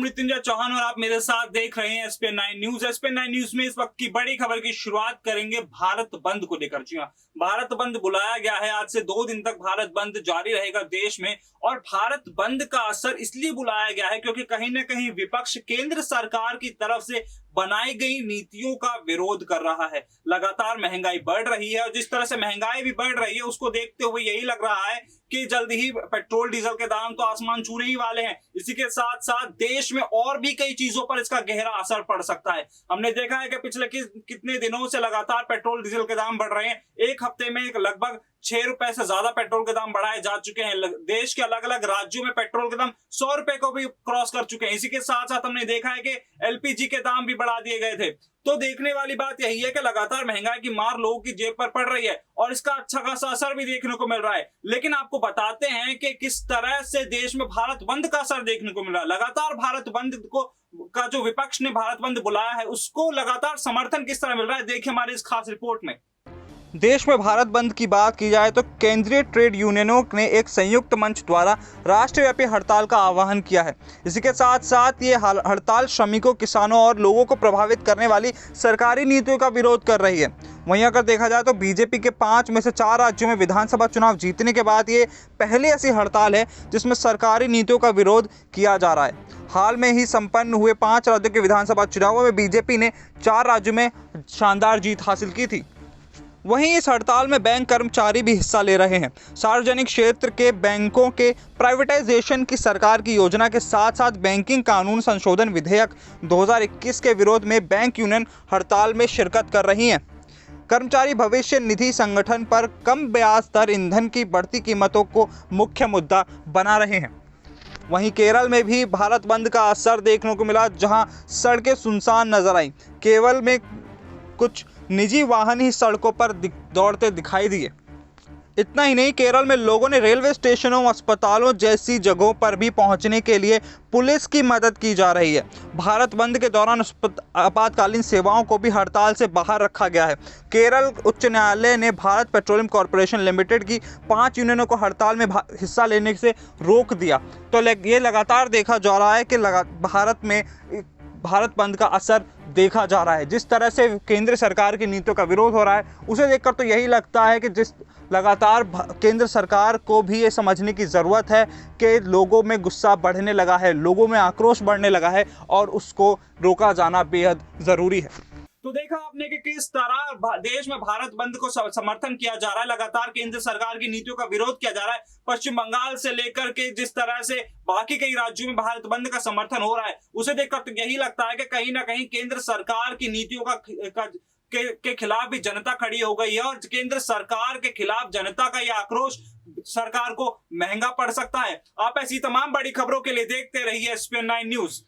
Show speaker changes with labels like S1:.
S1: मृत्युंजय चौहान और आप मेरे साथ देख रहे हैं एसपीएन 9 न्यूज। एसपीएन 9 न्यूज में इस वक्त की बड़ी खबर की शुरुआत करेंगे भारत बंद को लेकर। जी हाँ, भारत बंद बुलाया गया है। आज से 2 दिन तक भारत बंद जारी रहेगा देश में। और भारत बंद का असर इसलिए बुलाया गया है क्योंकि कहीं ना कहीं विपक्ष केंद्र सरकार की तरफ से बनाई गई नीतियों का विरोध कर रहा है। लगातार महंगाई बढ़ रही है और जिस तरह से महंगाई भी बढ़ रही है उसको देखते हुए यही लग रहा है कि जल्द ही पेट्रोल डीजल के दाम तो आसमान छूने ही वाले हैं। इसी के साथ साथ देश में और भी कई चीजों पर इसका गहरा असर पड़ सकता है। हमने देखा है कि पिछले कितने दिनों से लगातार पेट्रोल डीजल के दाम बढ़ रहे हैं। एक हफ्ते में लगभग 6 रुपए से ज्यादा पेट्रोल के दाम बढ़ाए जा चुके हैं। देश के अलग अलग राज्यों में पेट्रोल के दाम 100 रुपए को भी क्रॉस कर चुके हैं। इसी के साथ साथ हमने देखा है कि एलपीजी के दाम भी बढ़ा दिए गए थे। तो देखने वाली बात यही है कि लगातार महंगाई की मार लोगों की जेब पर पड़ रही है और इसका अच्छा खासा असर भी देखने को मिल रहा है। लेकिन आपको बताते हैं कि किस तरह से देश में भारत बंद का असर देखने को मिल रहा है। लगातार भारत बंद का जो विपक्ष ने भारत बंद बुलाया है उसको लगातार समर्थन किस तरह मिल रहा है, देखिए हमारी इस खास रिपोर्ट में।
S2: देश में भारत बंद की बात की जाए तो केंद्रीय ट्रेड यूनियनों ने एक संयुक्त मंच द्वारा राष्ट्रव्यापी हड़ताल का आह्वान किया है। इसी के साथ साथ ये हड़ताल श्रमिकों, किसानों और लोगों को प्रभावित करने वाली सरकारी नीतियों का विरोध कर रही है। वहीं अगर देखा जाए तो बीजेपी के 5 में से 4 राज्यों में विधानसभा चुनाव जीतने के बाद ये पहली ऐसी हड़ताल है जिसमें सरकारी नीतियों का विरोध किया जा रहा है। हाल में ही संपन्न हुए 5 राज्यों के विधानसभा चुनावों में बीजेपी ने 4 राज्यों में शानदार जीत हासिल की थी। वहीं इस हड़ताल में बैंक कर्मचारी भी हिस्सा ले रहे हैं। सार्वजनिक क्षेत्र के बैंकों के प्राइवेटाइजेशन की सरकार की योजना के साथ साथ बैंकिंग कानून संशोधन विधेयक 2021 के विरोध में बैंक यूनियन हड़ताल में शिरकत कर रही हैं। कर्मचारी भविष्य निधि संगठन पर कम ब्याज दर, ईंधन की बढ़ती कीमतों को मुख्य मुद्दा बना रहे हैं। वहीं केरल में भी भारत बंद का असर देखने को मिला, जहां सड़कें सुनसान नजर आईं। केवल में कुछ निजी वाहन ही सड़कों पर दौड़ते दिखाई दिए। इतना ही नहीं, केरल में लोगों ने रेलवे स्टेशनों, अस्पतालों जैसी जगहों पर भी पहुंचने के लिए पुलिस की मदद की जा रही है। भारत बंद के दौरान आपातकालीन सेवाओं को भी हड़ताल से बाहर रखा गया है। केरल उच्च न्यायालय ने भारत पेट्रोलियम कॉर्पोरेशन लिमिटेड की 5 यूनियनों को हड़ताल में हिस्सा लेने से रोक दिया। तो ये लगातार देखा जा रहा है कि भारत में भारत बंद का असर देखा जा रहा है। जिस तरह से केंद्र सरकार की नीतियों का विरोध हो रहा है उसे देखकर तो यही लगता है कि लगातार केंद्र सरकार को भी ये समझने की ज़रूरत है कि लोगों में गुस्सा बढ़ने लगा है, लोगों में आक्रोश बढ़ने लगा है और उसको रोका जाना बेहद ज़रूरी है।
S1: तो देखा आपने कि किस तरह देश में भारत बंद को समर्थन किया जा रहा है। लगातार केंद्र सरकार की नीतियों का विरोध किया जा रहा है। पश्चिम बंगाल से लेकर के जिस तरह से बाकी कई राज्यों में भारत बंद का समर्थन हो रहा है उसे देखकर तो यही लगता है कि कहीं ना कहीं केंद्र सरकार की नीतियों के खिलाफ भी जनता खड़ी हो गई है और केंद्र सरकार के खिलाफ जनता का यह आक्रोश सरकार को महंगा पड़ सकता है। आप ऐसी तमाम बड़ी खबरों के लिए देखते रहिए एसपीएन 9 न्यूज।